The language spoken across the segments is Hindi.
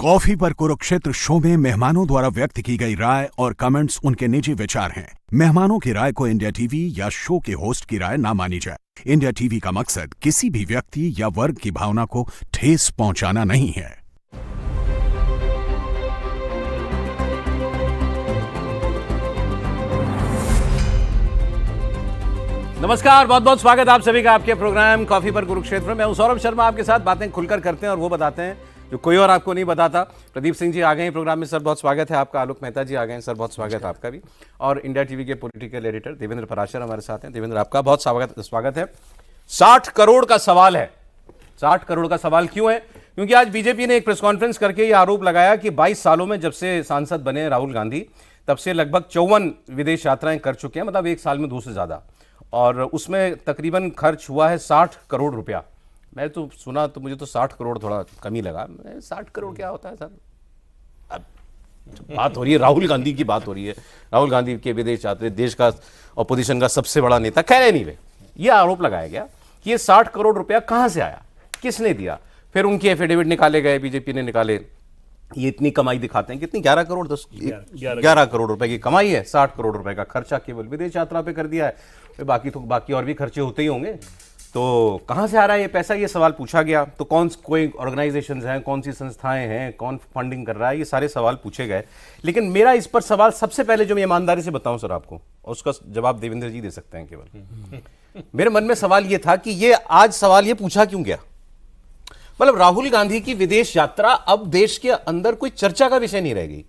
कॉफी पर कुरुक्षेत्र शो में मेहमानों द्वारा व्यक्त की गई राय और कमेंट्स उनके निजी विचार हैं। मेहमानों की राय को इंडिया टीवी या शो के होस्ट की राय ना मानी जाए। इंडिया टीवी का मकसद किसी भी व्यक्ति या वर्ग की भावना को ठेस पहुंचाना नहीं है। नमस्कार, बहुत बहुत स्वागत आप सभी का आपके प्रोग्राम कॉफी पर कुरुक्षेत्र में। मैं हूं सौरभ शर्मा, आपके साथ बातें खुलकर करते हैं और वो बताते हैं जो कोई और आपको नहीं बताता। प्रदीप सिंह जी आ गए हैं प्रोग्राम में, सर बहुत स्वागत है आपका। आलोक मेहता जी आ गए हैं, सर बहुत स्वागत है आपका भी। और इंडिया टीवी के पॉलिटिकल एडिटर देवेंद्र पराशर हमारे साथ हैं। देवेंद्र आपका बहुत स्वागत है। 60 करोड़ का सवाल है। 60 करोड़ का सवाल क्यों है? क्योंकि आज बीजेपी ने एक प्रेस कॉन्फ्रेंस करके ये आरोप लगाया कि 22 सालों में जब से सांसद बने राहुल गांधी तब से लगभग 54 विदेश यात्राएं कर चुके हैं, मतलब एक साल में 2 से ज्यादा, और उसमें तकरीबन खर्च हुआ है 60 करोड़ रुपया। मैं तो सुना तो मुझे तो 60 करोड़ थोड़ा कम ही लगा। 60 करोड़ क्या होता है सर? अब बात हो रही है, राहुल गांधी की बात हो रही है। राहुल गांधी के विदेश यात्रा, देश का अपोजिशन का सबसे बड़ा नेता। खैर नहीं, ये आरोप लगाया गया कि ये 60 करोड़ रुपया कहां से आया, किसने दिया। फिर उनके एफिडेविट निकाले गए, बीजेपी ने निकाले। ये इतनी कमाई दिखाते हैं, कितनी 11 करोड़ रुपए की कमाई है। 60 करोड़ रुपए का खर्चा केवल विदेश यात्रा पे कर दिया है। बाकी और भी खर्चे होते ही होंगे। तो कहां से आ रहा है ये पैसा, ये सवाल पूछा गया। तो कोई ऑर्गेनाइजेशंस हैं, कौन सी संस्थाएं हैं, कौन फंडिंग कर रहा है, ये सारे सवाल पूछे गए। लेकिन मेरा इस पर सवाल सबसे पहले, जो मैं ईमानदारी से बताऊं सर आपको, और उसका जवाब देवेंद्र जी दे सकते हैं केवल। मेरे मन में सवाल ये था कि ये आज सवाल ये पूछा क्यों गया। मतलब राहुल गांधी की विदेश यात्रा अब देश के अंदर कोई चर्चा का विषय नहीं रह गई,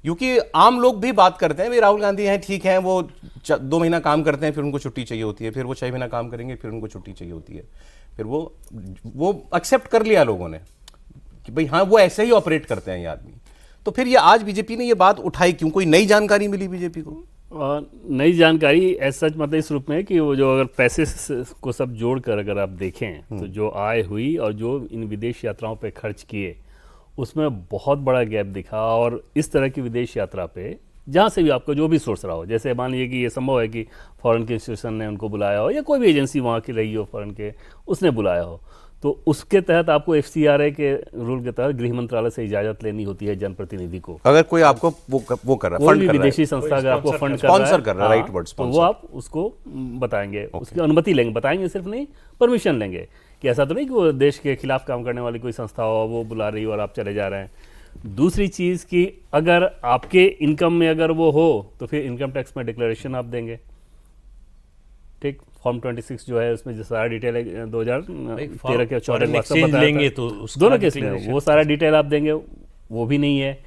क्योंकि आम लोग भी बात करते हैं, भाई राहुल गांधी हैं, ठीक है, वो 2 महीना काम करते हैं, फिर उनको छुट्टी चाहिए होती है, फिर वो 6 महीना काम करेंगे, फिर उनको छुट्टी चाहिए होती है, फिर वो एक्सेप्ट कर लिया लोगों ने कि भाई हाँ वो ऐसे ही ऑपरेट करते हैं ये आदमी। तो फिर ये आज बीजेपी ने ये बात उठाई क्यों? कोई नई जानकारी मिली बीजेपी को? नई जानकारी ऐसा मतलब इस रूप में कि वो जो अगर पैसे को सब जोड़कर अगर आप देखें तो जो आय हुई और जो इन विदेश यात्राओं पे खर्च किए, उसमें बहुत बड़ा गैप दिखा। और इस तरह की विदेश यात्रा पे जहाँ से भी आपका जो भी सोर्स रहा हो, जैसे मान लीजिए कि ये संभव है कि फॉरेन के इंस्टीट्यूशन ने उनको बुलाया हो या कोई भी एजेंसी वहाँ की रही हो फॉरेन के, उसने बुलाया हो, तो उसके तहत आपको FCRA के रूल के तहत गृह मंत्रालय से इजाजत लेनी होती है जनप्रतिनिधि को। अगर कोई आपको वो कर रहा है, कोई भी विदेशी संस्था अगर आपको फंड कर रहा है, राइट वर्ड, तो वो आप उसको बताएंगे, उसकी अनुमति लेंगे, बताएंगे सिर्फ नहीं, परमिशन लेंगे। कि ऐसा तो नहीं कि वो देश के खिलाफ काम करने वाली कोई संस्था हो, वो बुला रही हो और आप चले जा रहे हैं। दूसरी चीज़ कि अगर आपके इनकम में अगर वो हो तो फिर इनकम टैक्स में डिक्लेरेशन आप देंगे। ठीक, फॉर्म 26 जो है उसमें जो सारा डिटेल है 2013 के 14 लेंगे तो दोनों केस में वो सारा डिटेल आप देंगे, वो भी नहीं है।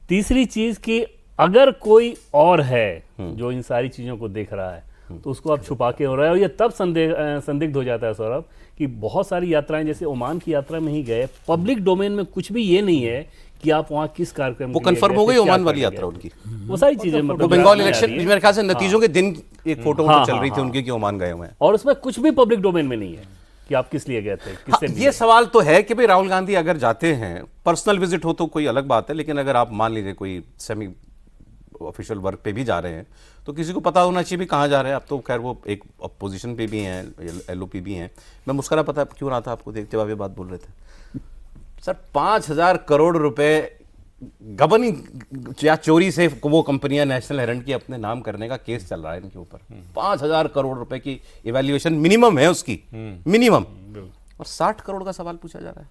तीसरी चीज़ कि अगर कोई और है जो इन सारी चीज़ों को देख रहा है तो उसको आप छुपा के हो रहे हो। ये तब संदिग्ध हो जाता है सौरभ कि बहुत सारी यात्राएं, जैसे ओमान की यात्रा में ही गए, पब्लिक डोमेन में कुछ भी ये नहीं है कि आप वहाँ किस कार्यक्रम, वो कंफर्म हो गई ओमान वाली यात्रा उनकी, वो सारी चीजें मतलब बंगाल इलेक्शन मेरे ख्याल से नतीजों के दिन एक फोटो चल रही थी उनकी कि ओमान गए हुए हैं, और उसमें कुछ भी पब्लिक डोमेन में नहीं है कि आप किस लिए गए थे, किससे ये सवाल तो है कि भाई राहुल गांधी अगर जाते हैं, पर्सनल विजिट हो तो कोई अलग बात है, लेकिन अगर आप मान लीजिए कोई सेमी ऑफिशियल वर्क पे भी जा रहे हैं तो किसी को पता होना चाहिए भी कहाँ जा रहे हैं। अब तो खैर वो एक अपोजिशन पे भी हैं, LOP भी हैं। मैं मुस्कुरा पता क्यों रहा था आपको देखते हुए बात बोल रहे थे सर। 5,000 करोड़ रुपए गबनी या चोरी से वो कंपनियां नेशनल हेरल्ड की अपने नाम करने का केस चल रहा है इनके ऊपर। 5,000 करोड़ रुपए की इवैल्यूएशन मिनिमम है उसकी, मिनिमम, और 60 करोड़ का सवाल पूछा जा रहा है।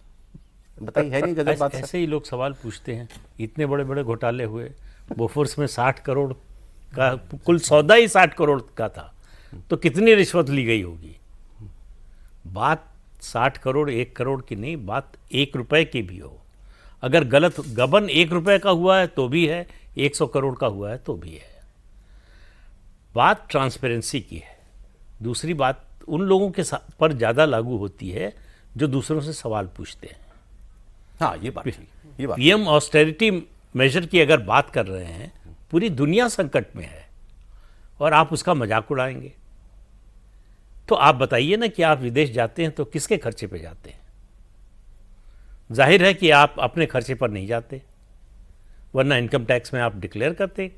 बताइए, है नहीं गजब बात? ऐसे ही लोग सवाल पूछते हैं। इतने बड़े बड़े घोटाले हुए, बोफोर्स में 60 करोड़ का कुल सौदा ही 60 करोड़ का था, तो कितनी रिश्वत ली गई होगी? बात 60 करोड़ 1 करोड़ की नहीं, बात 1 रुपए की भी हो, अगर गलत गबन 1 रुपए का हुआ है तो भी है, 100 करोड़ का हुआ है तो भी है। बात ट्रांसपेरेंसी की है। दूसरी बात उन लोगों के पर ज़्यादा लागू होती है जो दूसरों से सवाल पूछते हैं। हाँ, ये बात PM ऑस्टेरिटी मेजर की अगर बात कर रहे हैं, पूरी दुनिया संकट में है और आप उसका मजाक उड़ाएंगे, तो आप बताइए ना कि आप विदेश जाते हैं तो किसके खर्चे पे जाते हैं? जाहिर है कि आप अपने खर्चे पर नहीं जाते, वरना इनकम टैक्स में आप डिक्लेयर करते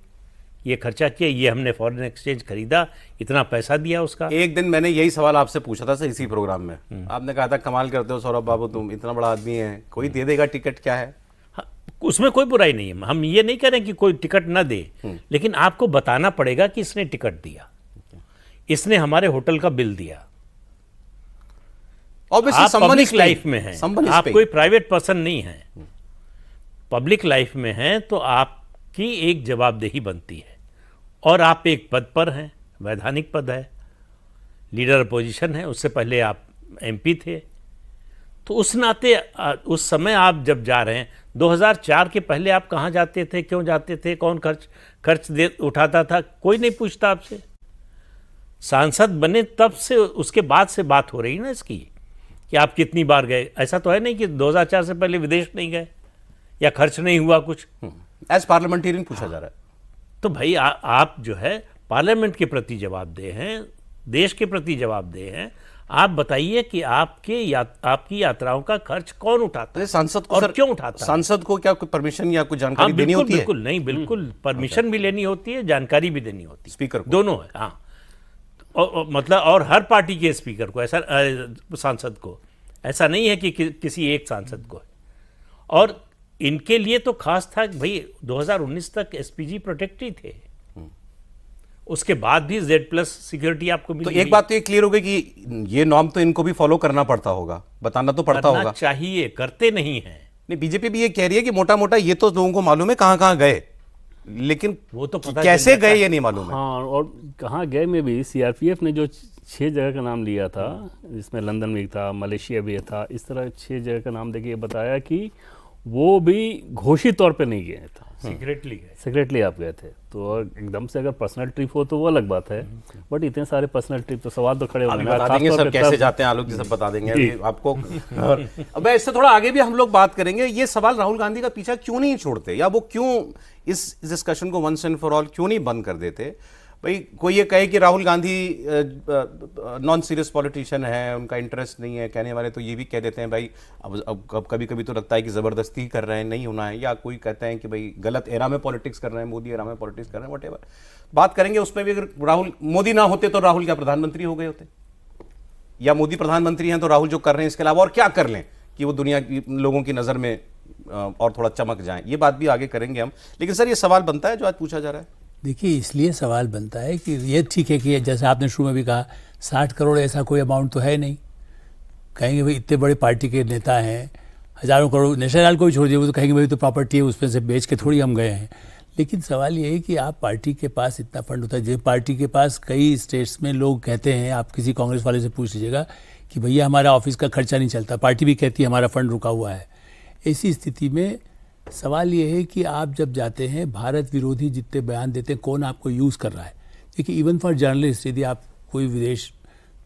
ये खर्चा किया, ये हमने फॉरेन एक्सचेंज खरीदा, इतना पैसा दिया उसका। एक दिन मैंने यही सवाल आपसे पूछा था सर इसी प्रोग्राम में। आपने कहा था कमाल करते हो सौरभ बाबू, तुम इतना बड़ा आदमी है, कोई दे देगा टिकट, क्या है? उसमें कोई बुराई नहीं है, हम ये नहीं कह रहे कि कोई टिकट ना दे, लेकिन आपको बताना पड़ेगा कि इसने टिकट दिया, इसने हमारे होटल का बिल दिया। आप पब्लिक लाइफ में हैं, आप कोई प्राइवेट पर्सन नहीं हैं, पब्लिक लाइफ में हैं, तो आपकी एक जवाबदेही बनती है। और आप एक पद पर हैं, वैधानिक पद है, लीडर अपोजिशन है, उससे पहले आप एमपी थे, तो उस नाते उस समय आप जब जा रहे हैं, 2004 के पहले आप कहाँ जाते थे, क्यों जाते थे, कौन खर्च दे उठाता था, कोई नहीं पूछता आपसे। सांसद बने तब से, उसके बाद से बात हो रही ना इसकी कि आप कितनी बार गए। ऐसा तो है नहीं कि 2004 से पहले विदेश नहीं गए या खर्च नहीं हुआ कुछ। एज पार्लियामेंटेरियन पूछा जा रहा है। तो भाई आप जो है पार्लियामेंट के प्रति जवाबदेह हैं, देश के प्रति जवाबदेह हैं। आप बताइए कि आपकी यात्राओं का खर्च कौन उठाता है, सांसद को और क्यों उठाता है? सांसद को क्या कोई परमिशन या कोई जानकारी देनी होती है? बिल्कुल नहीं, बिल्कुल परमिशन भी लेनी होती है, जानकारी भी देनी होती है, स्पीकर को। दोनों है। हाँ, मतलब और हर पार्टी के स्पीकर को, ऐसा सांसद को, ऐसा नहीं है कि किसी एक सांसद को है। और इनके लिए तो खास था कि भाई 2019 तक एसपीजी प्रोटेक्ट ही थे, उसके बाद भी Z+ सिक्योरिटी आपको मिली। तो एक बात तो ये क्लियर हो गई कि ये नॉर्म तो इनको भी फॉलो करना पड़ता होगा, बताना तो पड़ता होगा। चाहिए, करते नहीं है। नहीं, बीजेपी भी ये कह रही है कि मोटा मोटा ये तो लोगों को मालूम है कहां कहां गए, लेकिन वो तो पता कैसे गए ये नहीं मालूम है। हाँ, और कहाँ गए में भी सीआरपीएफ ने जो 6 जगह का नाम लिया था, जिसमें लंदन भी था, मलेशिया भी था, इस तरह 6 जगह का नाम देके बताया कि वो भी घोषित तौर पे नहीं गए था, सीक्रेटली आप गए थे। तो एकदम से अगर पर्सनल ट्रिप हो तो वो अलग बात है, बट इतने सारे पर्सनल ट्रिप तो सवाल तो खड़े होंगे ना। बता देंगे सब कैसे जाते हैं आलोक जी, सब बता देंगे अभी आपको। अब इससे थोड़ा आगे भी हम लोग बात करेंगे। ये सवाल राहुल गांधी का पीछा क्यों नहीं छोड़ते, या वो क्यों इस डिस्कशन को वंस एंड फॉर ऑल क्यों नहीं बंद कर देते? भाई कोई ये कहे कि Rahul Gandhi non serious politician है, उनका इंटरेस्ट नहीं है, कहने वाले तो ये भी कह देते हैं भाई अब कभी कभी तो लगता है कि ज़बरदस्ती कर रहे हैं, नहीं होना है, या कोई कहते हैं कि भाई गलत एरा में पॉलिटिक्स कर रहे हैं, मोदी एरा में पॉलिटिक्स कर रहे हैं, व्हाटएवर बात करेंगे उसमें भी। अगर राहुल मोदी ना होते तो राहुल क्या प्रधानमंत्री हो गए होते, या मोदी प्रधानमंत्री हैं तो राहुल जो कर रहे हैं इसके अलावा और क्या कर लें कि वो दुनिया की लोगों की नज़र में और थोड़ा चमक जाएं? ये बात भी आगे करेंगे हम। लेकिन सर ये सवाल बनता है जो आज पूछा जा रहा है। देखिए, इसलिए सवाल बनता है कि ये ठीक है कि जैसे आपने शुरू में भी कहा 60 करोड़ ऐसा कोई अमाउंट तो है नहीं। कहेंगे भाई इतने बड़े पार्टी के नेता हैं, हज़ारों करोड़, नेशनल लाल को भी छोड़ दिए, वो तो कहेंगे भाई तो प्रॉपर्टी है, उसमें से बेच के थोड़ी हम गए हैं। लेकिन सवाल ये है कि आप पार्टी के पास इतना फंड होता है, जो पार्टी के पास कई स्टेट्स में लोग कहते हैं, आप किसी कांग्रेस वाले से पूछ लीजिएगा कि भैया हमारा ऑफिस का खर्चा नहीं चलता, पार्टी भी कहती है हमारा फंड रुका हुआ है। ऐसी स्थिति में सवाल ये है कि आप जब जाते हैं, भारत विरोधी जितने बयान देते हैं, कौन आपको यूज़ कर रहा है? देखिए, इवन फॉर जर्नलिस्ट, यदि आप कोई विदेश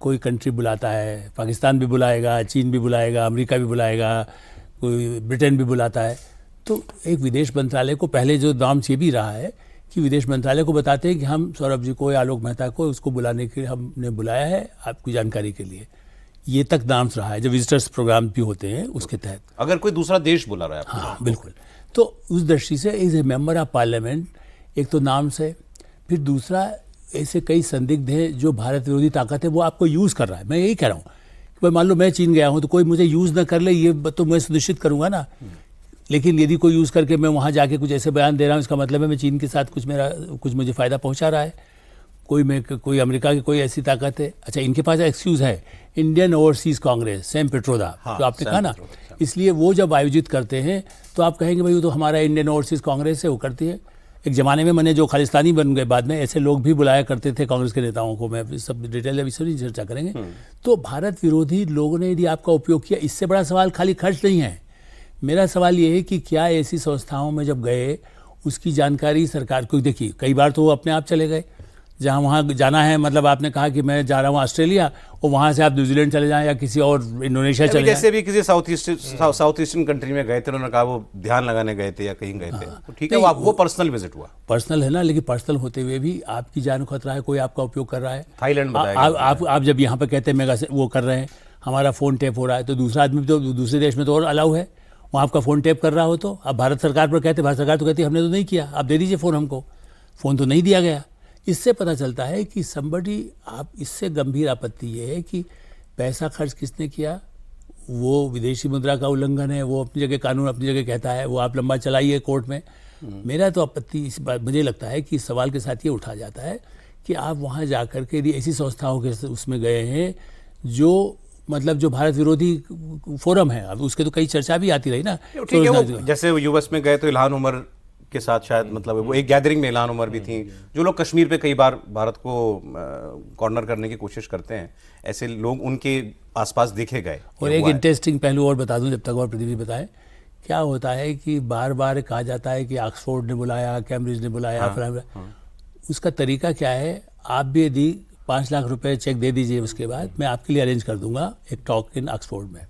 कोई कंट्री बुलाता है, पाकिस्तान भी बुलाएगा, चीन भी बुलाएगा, अमेरिका भी बुलाएगा, कोई ब्रिटेन भी बुलाता है, तो एक विदेश मंत्रालय को पहले जो नाम ये भी रहा है कि विदेश मंत्रालय को बताते हैं कि हम सौरभ जी को या आलोक मेहता को उसको बुलाने के लिए हमने बुलाया है आपकी जानकारी के लिए। ये तक नाम रहा है जब विजिटर्स प्रोग्राम भी होते हैं उसके तहत। अगर कोई दूसरा देश बुला रहा है, हाँ बिल्कुल, तो उस दृष्टि से as a member of parliament एक तो नाम से, फिर दूसरा ऐसे कई संदिग्ध हैं जो भारत विरोधी ताकत है वो आपको यूज़ कर रहा है। मैं यही कह रहा हूँ कि भाई मान लो मैं चीन गया हूँ तो कोई मुझे यूज़ ना कर ले, ये तो मैं सुनिश्चित करूँगा ना। लेकिन यदि कोई यूज़ करके मैं वहाँ जाके कुछ ऐसे बयान दे रहा हूँ, इसका मतलब है मैं चीन के साथ कुछ मुझे फ़ायदा पहुँचा रहा है। कोई अमेरिका की कोई ऐसी ताकत है। अच्छा, इनके पास एक्सक्यूज़ है, Indian overseas Congress, Sam Pitroda, जो आपने कहा ना, इसलिए वो जब आयोजित करते हैं तो आप कहेंगे भाई वो तो हमारा इंडियन ओवरसीज़ कांग्रेस है, वो करती है। एक ज़माने में मैंने जो खालिस्तानी बन गए बाद में, ऐसे लोग भी बुलाया करते थे कांग्रेस के नेताओं को। मैं सब डिटेल अभी नहीं चर्चा करेंगे। तो भारत विरोधी लोगों ने यदि आपका उपयोग किया, इससे बड़ा सवाल खाली खर्च नहीं है। मेरा सवाल ये है कि क्या ऐसी संस्थाओं में जब गए उसकी जानकारी सरकार को, देखिए कई बार तो वो अपने आप चले गए जहाँ वहाँ जाना है, मतलब आपने कहा कि मैं जा रहा हूँ ऑस्ट्रेलिया और वहाँ से आप न्यूजीलैंड चले जाएं या किसी और इंडोनेशिया चले जाएं। जैसे भी किसी साउथ ईस्टर्न कंट्री में गए थे, उन्होंने कहा वो ध्यान लगाने गए थे या कहीं गए थे, तो ठीक है, वो पर्सनल विजिट हुआ, पर्सनल है ना। लेकिन पर्सनल होते हुए भी आपकी जान को खतरा है, कोई आपका उपयोग कर रहा है। थाईलैंड आप जब यहाँ पर कहते हैं मेगा वो कर रहे हैं, हमारा फ़ोन टैप हो रहा है, तो दूसरा आदमी तो दूसरे देश में तो और अलाउ है, वहाँ आपका फ़ोन टैप कर रहा हो तो अब भारत सरकार पर कहते, भारत सरकार तो कहती है हमने तो नहीं किया, आप दे दीजिए फ़ोन हमको, फ़ोन तो नहीं दिया गया। इससे पता चलता है कि somebody, आप इससे गंभीर आपत्ति ये है कि पैसा खर्च किसने किया, वो विदेशी मुद्रा का उल्लंघन है, वो अपनी जगह कानून अपनी जगह कहता है, वो आप लंबा चलाइए कोर्ट में। मेरा तो आपत्ति इस बात, मुझे लगता है कि इस सवाल के साथ ये उठा जाता है कि आप वहाँ जा कर के यदि ऐसी संस्थाओं के उसमें गए हैं जो मतलब जो भारत विरोधी फोरम है, अब उसके तो कई चर्चा भी आती रही ना। ठीक है, वो जैसे यूएस में गए तो इल्हान उमर के साथ शायद मतलब वो एक गैदरिंग में इल्हान उमर भी थी, जो लोग कश्मीर पे कई बार भारत को कॉर्नर करने की कोशिश करते हैं, ऐसे लोग उनके आसपास देखे गए। और एक इंटरेस्टिंग पहलू और बता दूं जब तक और प्रदीप जी बताएं, क्या होता है कि बार बार कहा जाता है कि ऑक्सफोर्ड ने बुलाया, कैम्ब्रिज ने बुलाया, उसका तरीका क्या है, आप भी यदि 5 लाख रुपए चेक दे दीजिए, उसके बाद मैं आपके लिए अरेंज कर दूंगा एक टॉक इन ऑक्सफोर्ड में।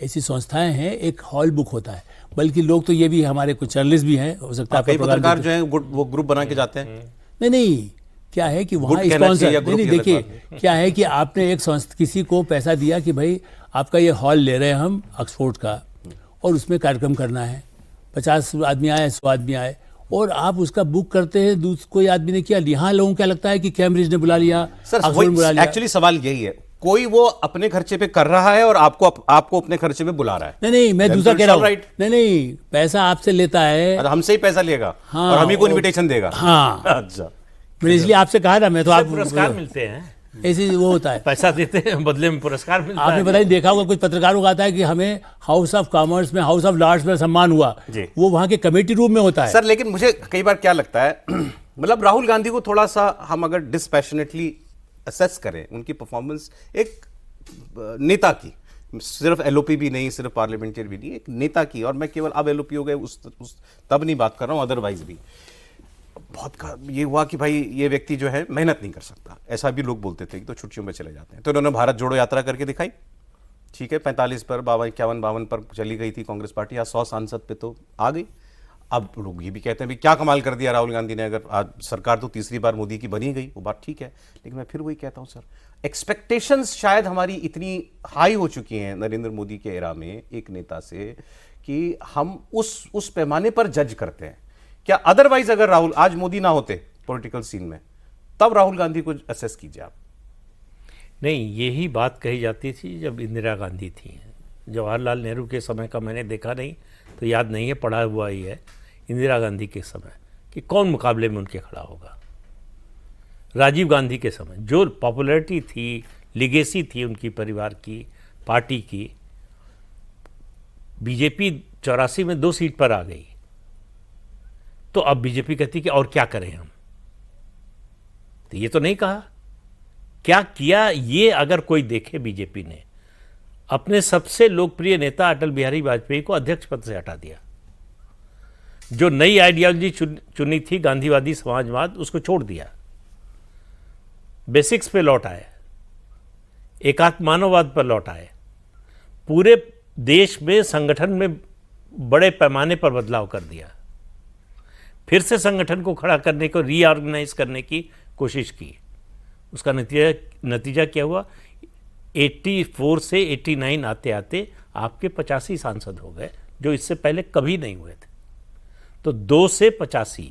ऐसी संस्थाएं हैं, एक हॉल बुक होता है, बल्कि लोग तो ये भी, हमारे कुछ जर्नलिस्ट भी हैं, हो सकता है कई पत्रकार जो हैं वो ग्रुप बना के जाते हैं। नहीं, क्या है कि वहाँ स्पॉन्सर नहीं, देखिए क्या है कि आपने एक किसी को पैसा दिया कि भाई आपका ये हॉल ले रहे हैं हम ऑक्सफोर्ड का, और उसमें कार्यक्रम करना है, 50 आदमी आए, 100 आदमी आए, और आप उसका बुक करते हैं, कोई आदमी ने किया। यहाँ लोगों को क्या लगता है कि कैम्ब्रिज ने बुला लिया, ऑक्सफोर्ड बुला लिया। एक्चुअली सवाल यही है, कोई वो अपने खर्चे पे कर रहा है और आपको अपने खर्चे पे बुला रहा है। नहीं, मैं दूसरा कह रहा हूँ, नहीं, पैसा आपसे लेता है, हमसे ही पैसा लेगा। हाँ, और हम ही को इनविटेशन देगा। हाँ, अच्छा, मैंने इसलिए आपसे कहा ना, मैं तो आप पुरस्कार मिलते हैं, ऐसे वो होता है, पैसा देते हैं, बदले में पुरस्कार मिलता है। आपने पता नहीं देखा होगा, कुछ पत्रकारों का आता है कि हमें हाउस ऑफ कॉमर्स में, हाउस ऑफ लॉर्ड्स में सम्मान हुआ, वो वहाँ के कमेटी रूम में होता है। सर, लेकिन मुझे कई बार क्या लगता है, मतलब राहुल गांधी को थोड़ा सा हम अगर डिस्पैशनेटली असेस करें, उनकी परफॉर्मेंस एक नेता की, सिर्फ एलओपी भी नहीं, सिर्फ पार्लियामेंटेरियन भी नहीं, एक नेता की, और मैं केवल अब एलओपी हो गए उस तब नहीं बात कर रहा हूं, अदरवाइज भी बहुत ये हुआ कि भाई ये व्यक्ति जो है मेहनत नहीं कर सकता, ऐसा भी लोग बोलते थे कि तो छुट्टियों में चले जाते हैं। तो इन्होंने भारत जोड़ो यात्रा करके दिखाई, ठीक है, 45 पर 51 पर चली गई थी कांग्रेस पार्टी, आज 100 सांसद पे तो आ गई। अब लोग ये भी कहते हैं भी क्या कमाल कर दिया राहुल गांधी ने, अगर आज सरकार तो तीसरी बार मोदी की बनी गई, वो बात ठीक है, लेकिन मैं फिर वही कहता हूं सर, एक्सपेक्टेशंस शायद हमारी इतनी हाई हो चुकी हैं नरेंद्र मोदी के एरा में एक नेता से, कि हम उस पैमाने पर जज करते हैं। क्या अदरवाइज अगर राहुल आज मोदी ना होते पॉलिटिकल सीन में, तब राहुल गांधी को असेस कीजिए आप। नहीं, यही बात कही जाती थी जब इंदिरा गांधी थी। जवाहरलाल नेहरू के समय का मैंने देखा नहीं, तो याद नहीं है, पढ़ा हुआ ही है इंदिरा गांधी के समय कि कौन मुकाबले में उनके खड़ा होगा। राजीव गांधी के समय जो पॉपुलैरिटी थी, लिगेसी थी उनकी परिवार की, पार्टी की, बीजेपी 84 में 2 सीट पर आ गई, तो अब बीजेपी कहती कि और क्या करें हम, तो ये तो नहीं कहा क्या किया। ये अगर कोई देखे, बीजेपी ने अपने सबसे लोकप्रिय नेता अटल बिहारी वाजपेयी को अध्यक्ष पद से हटा दिया, जो नई आइडियोलॉजी चुनी थी गांधीवादी समाजवाद, उसको छोड़ दिया, बेसिक्स पे लौट आए, एकात्म मानववाद पर लौट आए, पूरे देश में संगठन में बड़े पैमाने पर बदलाव कर दिया, फिर से संगठन को खड़ा करने को, रीऑर्गेनाइज करने की कोशिश की। उसका नतीजा क्या हुआ, 84 से 89 आते आते आपके 85 सांसद हो गए, जो इससे पहले कभी नहीं हुए थे। तो 2 से 85,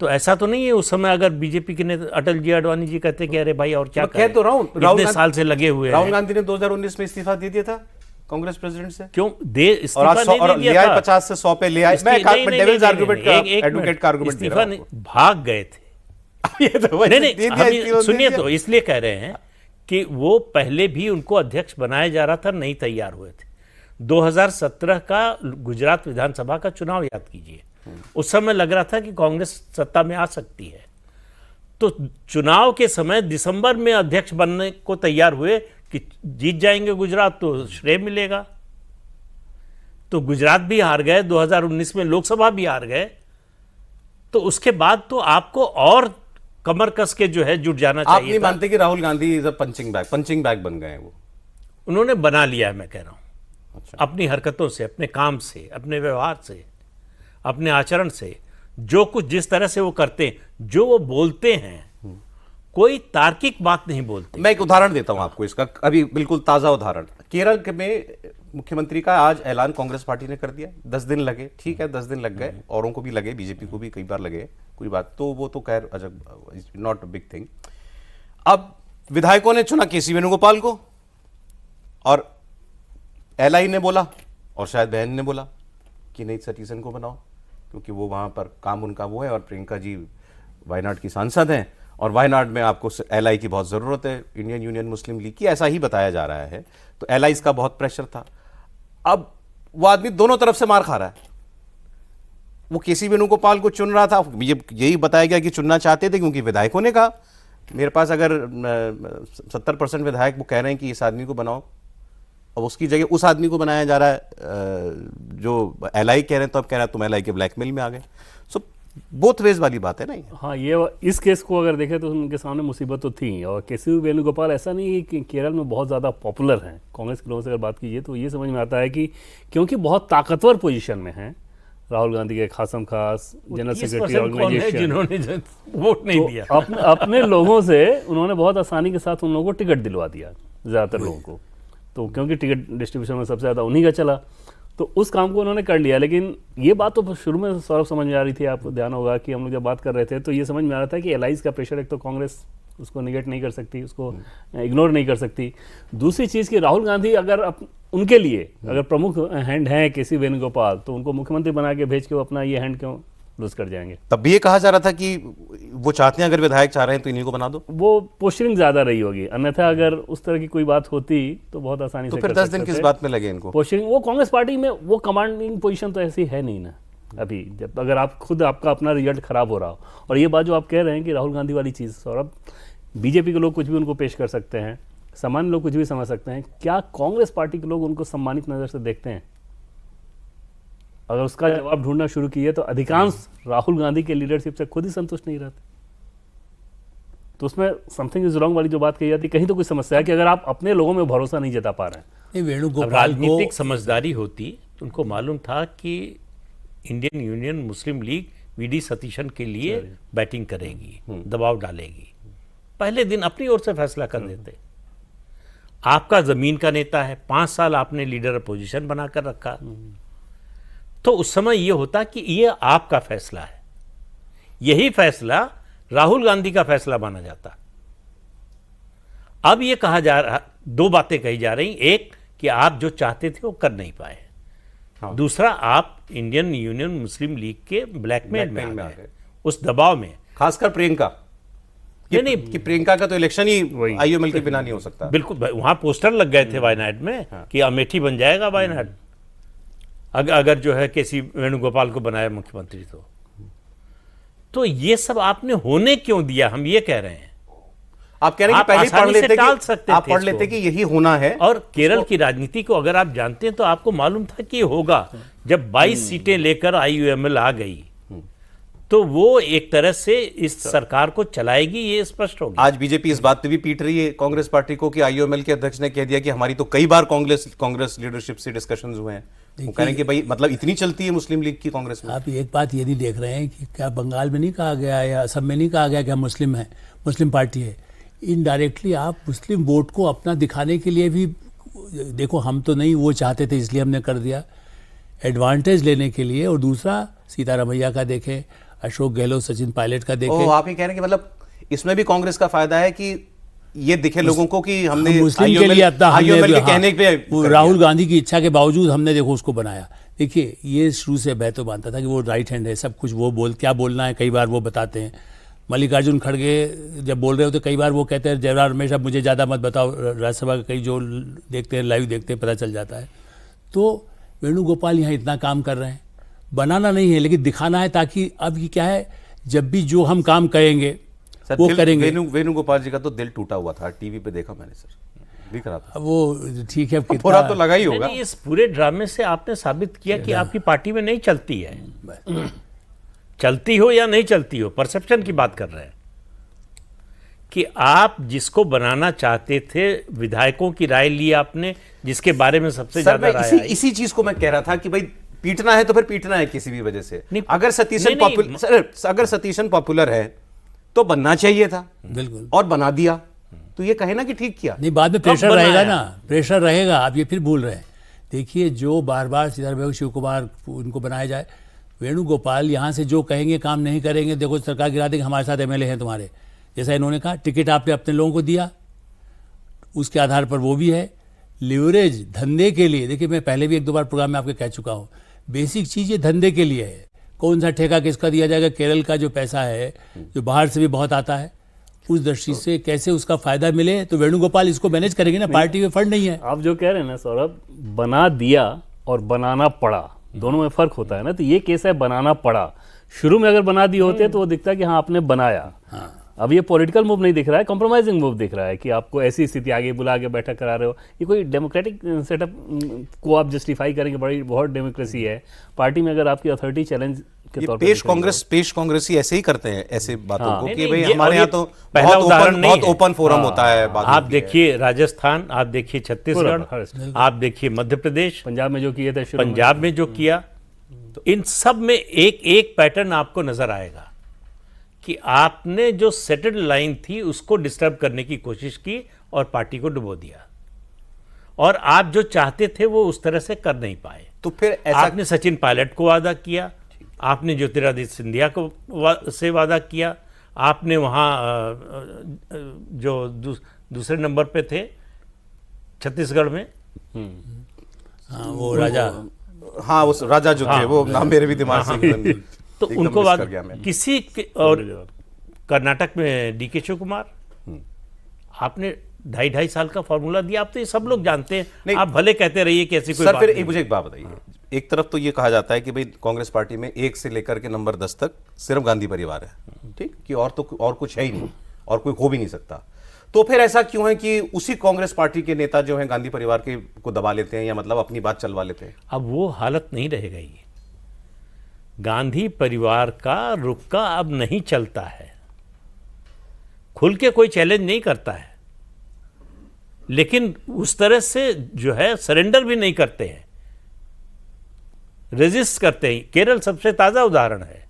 तो ऐसा तो नहीं है उस समय अगर बीजेपी के नेता अटल जी अडवाणी जी कहते कि अरे भाई और क्या करें, तो इतने साल से लगे हुए हैं। राहुल गांधी ने 2019 में इस्तीफा दे दिया था कांग्रेस प्रेसिडेंट से, क्यों दे इस्तीफा नहीं दिया था? 50 से 100 पे ले आए। मैं डेविल्स आर्गुमेंट का एडवोकेट का आर्गुमेंट इस्तीफा नहीं, भाग गए थे। ये तो नहीं, सुनिए, तो इसलिए कह रहे हैं कि वो पहले भी उनको अध्यक्ष बनाया जा रहा था, नहीं तैयार हुए थे। 2017 का गुजरात विधानसभा का चुनाव याद कीजिए, उस समय लग रहा था कि कांग्रेस सत्ता में आ सकती है, तो चुनाव के समय दिसंबर में अध्यक्ष बनने को तैयार हुए कि जीत जाएंगे गुजरात तो श्रेय मिलेगा, तो गुजरात भी हार गए, 2019 में लोकसभा भी हार गए, तो उसके बाद तो आपको और कमर कस के जो है जुट जाना चाहिए। आप नहीं मानते कि Rahul Gandhi is a punching bag बन गए हैं? वो उन्होंने बना लिया है, मैं कह रहा हूं। अच्छा। अपनी हरकतों से, अपने काम से, अपने व्यवहार से, अपने आचरण से, जो कुछ जिस तरह से वो करते हैं, जो वो बोलते हैं, कोई तार्किक बात नहीं बोलते। मैं एक उदाहरण देता हूं आपको इसका, अभी बिल्कुल ताजा उदाहरण। केरल में मुख्यमंत्री का आज ऐलान कांग्रेस पार्टी ने कर दिया, 10 दिन लगे, ठीक है, 10 दिन लग गए, औरों को भी लगे, बीजेपी को भी कई बार लगे, कोई बात, तो वो तो खैर अजब, नॉट अ बिग थिंग। अब विधायकों ने चुना केसी वेणुगोपाल को, और एलआई ने बोला और शायद बहन ने बोला कि नहीं सतीशन को बनाओ, क्योंकि वो वहाँ पर काम उनका वो है, और प्रियंका जी वायनाड की सांसद हैं, और वायनाड में आपको एलआई की बहुत ज़रूरत है, इंडियन यूनियन मुस्लिम लीग की, ऐसा ही बताया जा रहा है। तो एलआई का बहुत प्रेशर था। अब वो आदमी दोनों तरफ से मार खा रहा है। वो केसी वेणुगोपाल को चुन रहा था, यही बताया गया कि चुनना चाहते थे, क्योंकि विधायकों ने कहा मेरे पास अगर 70% विधायक वो कह रहे हैं कि इस आदमी को बनाओ, अब उसकी जगह उस आदमी को बनाया जा रहा है जो एलआई कह रहे हैं, तो अब कह रहा है तुम एलआई के ब्लैकमेल में आ गए। सो बोथ वेज वाली बात है ना ये। हाँ, ये इस केस को अगर देखें तो उनके सामने मुसीबत तो थी, और केसी वेणुगोपाल ऐसा नहीं है कि केरल में बहुत ज़्यादा पॉपुलर हैं। कांग्रेस के लोगों से अगर बात कीजिए तो ये समझ में आता है कि क्योंकि बहुत ताकतवर पोजीशन में हैं राहुल गांधी के खासम खास जनरल सेक्रेटरी ऑर्गेनाइजेशन, जिन्होंने वोट नहीं दिया, अपने लोगों से उन्होंने बहुत आसानी के साथ उन लोगों को टिकट दिलवा दिया, ज़्यादातर लोगों को। तो क्योंकि टिकट डिस्ट्रीब्यूशन में सबसे ज़्यादा उन्हीं का चला, तो उस काम को उन्होंने कर लिया। लेकिन ये बात तो शुरू में सौरभ समझ में आ रही थी, आपको ध्यान होगा कि हम लोग जब बात कर रहे थे तो ये समझ में आ रहा था कि एलाइज का प्रेशर, एक तो कांग्रेस उसको निगेट नहीं कर सकती, उसको इग्नोर नहीं कर सकती। दूसरी चीज़ कि राहुल गांधी अगर उनके लिए अगर प्रमुख हैंड हैं केसी वेणुगोपाल, तो उनको मुख्यमंत्री बना के भेज के वो अपना ये हैंड क्यों लूज कर जाएंगे। तब भी ये कहा जा रहा था कि वो चाहते हैं अगर विधायक चाह रहे हैं तो इन्हीं को बना दो। वो पोस्टरिंग ज़्यादा रही होगी, अन्यथा अगर उस तरह की कोई बात होती तो बहुत आसानी तो से फिर कर 10 दिन सकते किस थे। बात में लगे इनको? पोस्टरिंग वो कांग्रेस पार्टी में वो कमांडिंग पोजीशन तो ऐसी है नहीं ना अभी, जब अगर आप खुद आपका अपना रिजल्ट खराब हो रहा हो। और ये बात जो आप कह रहे हैं कि राहुल गांधी वाली चीज़, सौरभ, बीजेपी के लोग कुछ भी उनको पेश कर सकते हैं, सामान्य लोग कुछ भी समझ सकते हैं, क्या कांग्रेस पार्टी के लोग उनको सम्मानित नज़र से देखते हैं? अगर उसका जवाब ढूंढना शुरू किए तो अधिकांश राहुल गांधी के लीडरशिप से खुद ही संतुष्ट नहीं रहते। तो उसमें समथिंग इज रॉन्ग वाली जो बात कही जाती, कहीं तो कोई समस्या है कि अगर आप अपने लोगों में भरोसा नहीं जता पा रहे हैं। नहीं, अब वेणुगोपाल राजनीतिक को समझदारी होती तो उनको मालूम था कि इंडियन यूनियन मुस्लिम लीग वीडी सतीशन के लिए बैटिंग करेगी, दबाव डालेगी, पहले दिन अपनी ओर से फैसला कर देते। आपका जमीन का नेता है, 5 साल आपने लीडर अपोजिशन बनाकर रखा, तो उस समय यह होता कि ये आपका फैसला है। यही फैसला राहुल गांधी का फैसला माना जाता। अब ये कहा जा रहा, 2 बातें कही जा रही, एक कि आप जो चाहते थे वो कर नहीं पाए, दूसरा आप इंडियन यूनियन मुस्लिम लीग के ब्लैकमेल में आ गए, उस दबाव में। खासकर प्रियंका, नहीं कि प्रियंका का तो इलेक्शन ही आईयूएमएल के बिना नहीं हो सकता। बिल्कुल, वहां पोस्टर लग गए थे वायनाड में कि अमेठी बन जाएगा वायनाड अगर जो है केसी वेणुगोपाल को बनाया मुख्यमंत्री। तो ये सब आपने होने क्यों दिया, हम ये कह रहे हैं। आप कह रहे हैं कि पहले ही पढ़ लेते कि आप पढ़ लेते कि यही होना है। और केरल की राजनीति को अगर आप जानते हैं तो आपको मालूम था कि होगा। जब 22 सीटें लेकर आईयूएमएल आ गई तो वो एक तरह से इस सरकार को चलाएगी, ये स्पष्ट हो गया। आज बीजेपी इस बात पे भी पीट रही है कांग्रेस पार्टी को कि आईयूएमएल के अध्यक्ष ने कह दिया कि हमारी तो कई बार कांग्रेस लीडरशिप से डिस्कशंस हुए हैं। वो कह रहे हैं कि भाई मतलब इतनी चलती है मुस्लिम लीग की कांग्रेस में। आप एक बात ये नहीं देख रहे हैं कि क्या बंगाल में नहीं कहा गया या असम में नहीं कहा गया कि हम मुस्लिम हैं, मुस्लिम पार्टी है। इनडायरेक्टली आप मुस्लिम वोट को अपना दिखाने के लिए भी, देखो हम तो नहीं वो चाहते थे इसलिए हमने कर दिया, एडवांटेज लेने के लिए। और दूसरा सीतारमैया का देखें, अशोक गहलोत, सचिन पायलट का देखें। आप ये कह रहे हैं कि मतलब इसमें भी कांग्रेस का फायदा है कि ये दिखे लोगों को कि हमने मुस्लिम के लिए अपना आईयूएमएल के कहने पे राहुल गांधी की इच्छा के बावजूद हमने देखो उसको बनाया। देखिए ये शुरू से मैं तो मानता था कि वो राइट हैंड है, सब कुछ वो क्या बोलना है कई बार वो बताते हैं। मल्लिकार्जुन खड़गे जब बोल रहे हो तो कई बार वो कहते हैं जयराम रमेश अब मुझे ज़्यादा मत बताओ, राज्यसभा का कई जो देखते हैं लाइव देखते हैं पता चल जाता है। तो वेणुगोपाल यहाँ इतना काम कर रहे हैं, बनाना नहीं है लेकिन दिखाना है, ताकि अब ये क्या है जब भी जो हम काम करेंगे वो करेंगे। वेणुगोपाल जी का तो दिल टूटा हुआ था, टीवी पे देखा मैंने सर, दिख रहा था। वो ठीक है, बुरा तो लगा ही होगा। नहीं, इस पूरे ड्रामे से आपने साबित किया कि आपकी पार्टी में नहीं चलती है। चलती हो या नहीं चलती हो, परसेप्शन की बात कर रहे हैं कि आप जिसको बनाना चाहते थे, विधायकों की राय ली आपने, जिसके बारे में सबसे ज्यादा राय आई। इसी चीज को मैं कह रहा था कि भाई पीटना है तो फिर पीटना है किसी भी वजह से। अगर सतीशन पॉपुलर है तो बनना चाहिए था, बिल्कुल, और बना दिया। तो ये कहे ना कि ठीक किया। नहीं, बाद में प्रेशर रहेगा ना, प्रेशर रहेगा। आप ये फिर भूल रहे हैं। देखिए जो बार बार सीतारमैया, शिव कुमार उनको बनाया जाए, वेणुगोपाल यहाँ से जो कहेंगे काम नहीं करेंगे, देखो सरकार गिरा देंगे, हमारे साथ एमएलए हैं तुम्हारे। जैसा इन्होंने कहा टिकट आपने अपने लोगों को दिया, उसके आधार पर वो भी है, लिवरेज धंधे के लिए, देखिए मैं पहले भी एक दो बार प्रोग्राम में आपके कह चुका हूँ, बेसिक चीज़ ये धंधे के लिए है। कौन सा ठेका किसका दिया जाएगा, केरल का जो पैसा है जो बाहर से भी बहुत आता है, उस दृष्टि से कैसे उसका फायदा मिले, तो वेणुगोपाल इसको मैनेज करेंगे ना, पार्टी में फंड नहीं है। आप जो कह रहे हैं ना सौरभ, बना दिया और बनाना पड़ा, दोनों में फर्क होता है ना। तो ये केस है बनाना पड़ा। शुरू में अगर बना दिए होते तो वो दिखता है कि हाँ आपने बनाया। अब ये पॉलिटिकल मूव नहीं दिख रहा है, कॉम्प्रोमाइजिंग मूव दिख रहा है कि आपको ऐसी स्थिति आगे बुला के बैठक करा रहे हो। ये कोई डेमोक्रेटिक सेटअप को आप जस्टिफाई करेंगे, बड़ी बहुत डेमोक्रेसी है पार्टी में। अगर आपकी अथॉरिटी चैलेंज के तौर पर पेश कांग्रेस ही ऐसे ही करते हैं ऐसे बातों को कि नहीं, भाई ये- हमारे और यहाँ ये तो पहला उदाहरण नहीं बहुत है। ओपन फोरम होता है बातों आप की। देखिए राजस्थान, आप देखिए छत्तीसगढ़, पूरा, हर आप देखिए मध्य प्रदेश, पंजाब में जो किए थे शुरू में। पंजाब में जो किया, तो इन सब में एक एक पैटर्न आपको नजर आएगा कि आपने जो सेटल्ड लाइन थी उसको डिस्टर्ब करने की कोशिश की और पार्टी को डुबो दिया, और आप जो चाहते थे वो उस तरह से कर नहीं पाए। तो फिर ऐसा आपने सचिन पायलट को वादा किया, आपने ज्योतिरादित्य सिंधिया को से वादा किया, आपने वहाँ जो दूसरे नंबर पे थे छत्तीसगढ़ में, हाँ, वो राजा, हाँ वो राजा जो थे, वो नाम मेरे भी दिमाग से तो एकदम उनको miss बाद कर गया मैं। किसी और कर्नाटक में डीके शिव कुमार, आपने 2.5 साल का फॉर्मूला दिया। आप तो ये सब लोग जानते हैं, नहीं। आप भले कहते रहिए कि ऐसी कोई सर बात फिर नहीं। मुझे एक बात बताइए, एक तरफ तो ये कहा जाता है कि भाई कांग्रेस पार्टी में 1 से लेकर के नंबर 10 तक सिर्फ गांधी परिवार है, ठीक, कि और तो और कुछ है ही नहीं और कोई हो भी नहीं सकता। तो फिर ऐसा क्यों है कि उसी कांग्रेस पार्टी के नेता जो हैं गांधी परिवार के को दबा लेते हैं या मतलब अपनी बात चलवा लेते हैं? अब वो हालत नहीं रहेगा। ये गांधी परिवार का रुक्का अब नहीं चलता है, खुल के कोई चैलेंज नहीं करता है, लेकिन उस तरह से जो है सरेंडर भी नहीं करते हैं, रेजिस्ट करते हैं। केरल सबसे ताजा उदाहरण है